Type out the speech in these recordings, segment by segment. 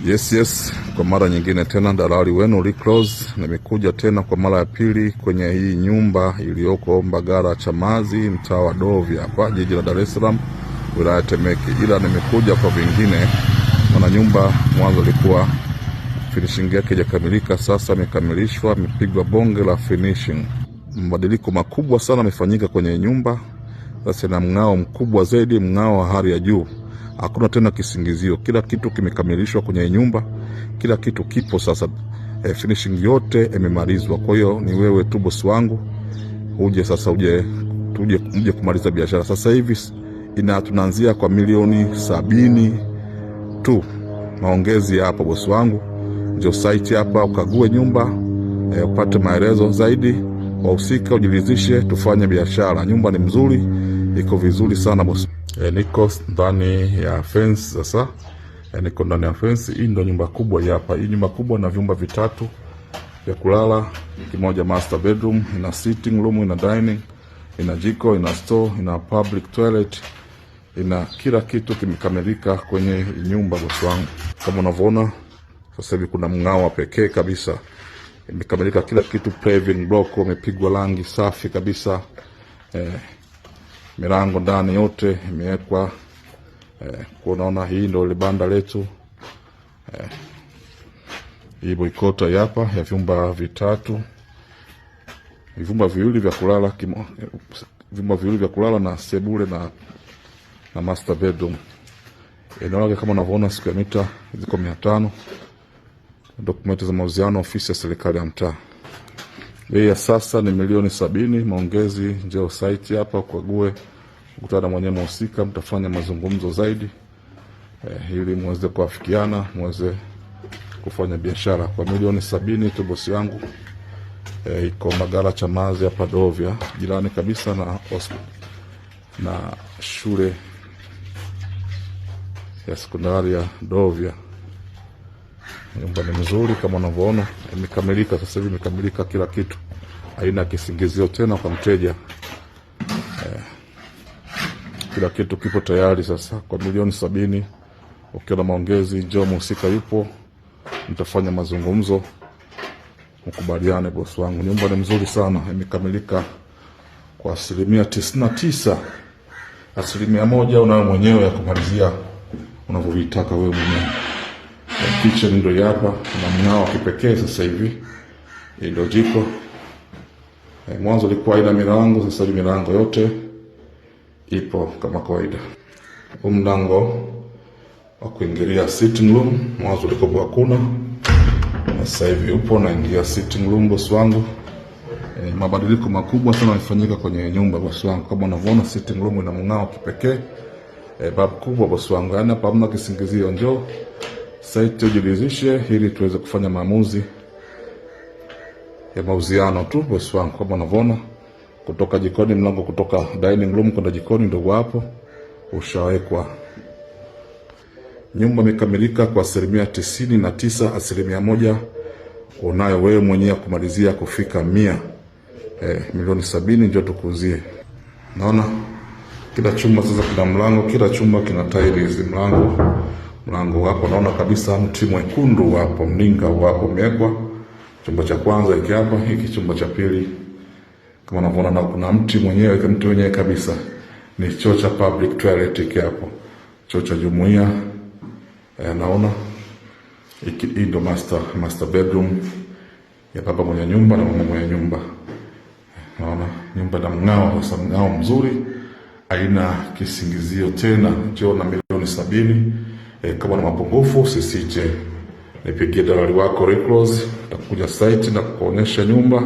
Yes, kwa mara nyingine tena dalali wenu Rick Rose. Nimekuja tena kwa mara ya pili kwenye hii nyumba iliyoko Mbagala Chamazi, mtaa wa Dovya hapa jiji la Dar es Salaam, wilaya Temeke. Ila nimekuja kwa vingine, maana nyumba mwanzo ilikuwa finishing yake haijakamilika, sasa imekamilishwa, imepigwa bonge la finishing. Mabadiliko makubwa sana yamefanyika kwenye nyumba. Sasa ina mng'ao mkubwa zaidi, mng'ao wa hali ya juu. Hakuna tena kisingizio, kila kitu kimekamilishwa kwenye nyumba, kila kitu kipo sasa. Finishing yote imemalizwa. Kwa hiyo ni wewe tu bosi wangu, uje sasa, uje kumaliza biashara. Sasa hivi tunaanzia kwa milioni 70 tu. Maongezi hapa bosi wangu, ndio site hapa, ukague nyumba, upate maelezo zaidi, wahusika ujiridhishe, tufanye biashara. Nyumba ni mzuri, iko vizuri sana bosi. Niko ndani ya fence sasa. Niko ndani ya fence. Hii ndio nyumba kubwa hapa. Hii nyumba kubwa na vyumba vitatu vya kulala, kimoja master bedroom, ina sitting room, ina dining, ina jiko, ina store, ina public toilet, ina kila kitu kimekamilika kwenye nyumba bosi wangu. Kama unavyoona sasa hivi kuna mng'ao pekee kabisa. Imekamilika kila kitu, paving block umepigwa rangi safi kabisa. Milango ndani yote imewekwa. Unaona hii ndio ile banda letu. Hii boikota hapa ya vyumba vitatu. Vyumba viwili vya kulala, vyumba viwili vya kulala na sebule na master bedroom. Eneo lake kama unavyoona square meter ziko 500. Dokumenti za mauziano ofisi ya serikali ya mtaa. Bei ya sasa ni milioni 70. Maongezi njoo site hapa, ukague, ukutana mwenyewe mhusika, mtafanya mazungumzo zaidi ili muweze kuafikiana, muweze kufanya biashara kwa milioni 70 tu bosi wangu. Iko Mbagala Chamazi hapa Dovya, jirani kabisa na shule ya sekondari ya Dovya. Nyumba ni nzuri kama unavyoona, imekamilika sasa hivi, imekamilika kila kitu. Haina kisingizio tena kwa mteja. Kila kitu kipo tayari sasa kwa milioni 70. Ukiona maongezi, njoo mhusika yupo, mtafanya mazungumzo, mkubaliane bosi wangu. Nyumba ni nzuri sana, imekamilika kwa 99%. 1% unayo mwenyewe ya kumalizia unavyotaka wewe mwenyewe. Kitchen ndio hapa, na mng'ao kipekee sasa hivi. Ndio jiko. Mwanzo ilikuwa ina milango, sasa hivi milango yote ipo kama kawaida. Mlango wa kuingilia sitting room, mwanzo ulikuwa hakuna, sasa hivi upo, naingia sitting room bosi wangu. Mabadiliko makubwa sana yamefanyika kwenye nyumba bosi wangu. Kama unavyoona sitting room ina mng'ao kipekee. Babu kubwa bosi wangu, yani hapa hamna kisingizio. Njoo site ujiridhishe ili tuweze kufanya maamuzi ya mauziano tu bosi wangu. Kama unavyoona kutoka jikoni, mlango kutoka dining room kwenda jikoni ndio hapo ushawekwa. Nyumba imekamilika kwa 99%. 1% unayo wewe mwenyewe kumalizia kufika 100. Milioni 70 ndio tukuuzie. Naona kila chumba sasa kina mlango, kila chumba kina tiles. Mlango hapo naona kabisa mti mwekundu hapo, mninga hapo umewekwa. Chumba cha kwanza hiki hapa, hiki chumba cha pili. Kama unavyoona na kuna mti mwenyewe kabisa. Ni choo cha public toilet hiki hapo. Choo cha jumuiya. Naona hiki ndio master bedroom ya baba mwenye nyumba na mama mwenye nyumba. Naona nyumba na mng'ao, sasa mng'ao mzuri, haina kisingizio tena. Njoo na milioni 70. Kama na mapungufu usisite, nipigie dalali wako Rick Rose, atakuja site na kuonyesha nyumba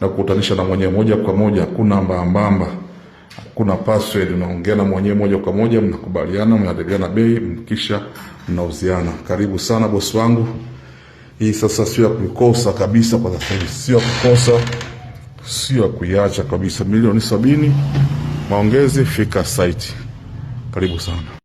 na kukutanisha na mwenyewe moja kwa moja. Hakuna mbamba, hakuna password, unaongea na mwenyewe moja kwa moja, mnakubaliana, mnadiliana bei, mkisha mnauziana. Karibu sana bosi wangu. Hii sasa sio ya kukosa kabisa, kwa sasa hivi sio kukosa, sio kuiacha kabisa. Milioni 70. Maongezi, fika site. Karibu sana.